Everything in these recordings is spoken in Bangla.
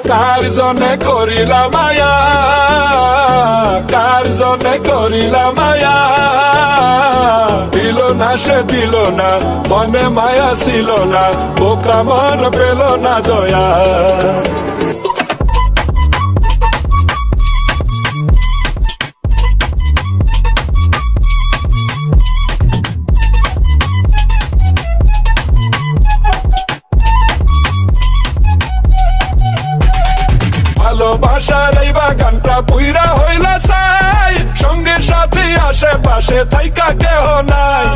কার জনে করিলা মায়া, কার জনে করিলা মায়া, দিল না সে দিল না, মনে মায়া ছিল না, বোকা মন পেল না দয়া। ভালোবাসার এই বাগানটা পুইরা হইলা চাই, সঙ্গে সাথে আশেপাশে থাইকা কেহ নাই,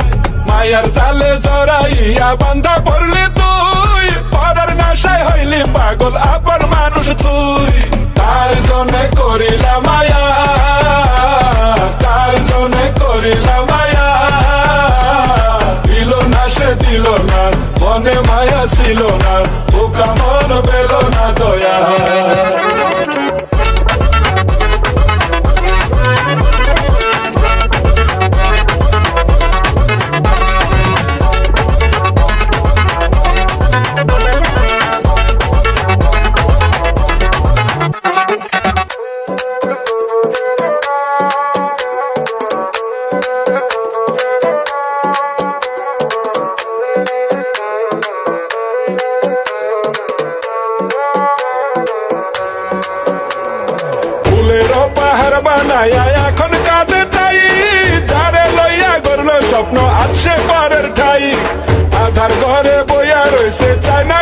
মায়ার জালে জড়াইয়া বান্ধা পড়লি তুই, পরার নাশায় হইলি পাগল আপন মানুষ তুই। কার জনে করিলা মায়া, কার জনে করিলা মায়া, দিল না সে দিল না, মনে মায়া ছিল না, বোকা মন পেল না দয়া। পাহাড় বানায়া এখন কাঁদে তাই, যারে লইয়া গড়ল স্বপ্ন আছে পরের ঠাই, আধার ঘরে বইয়া রয়েছে চায় না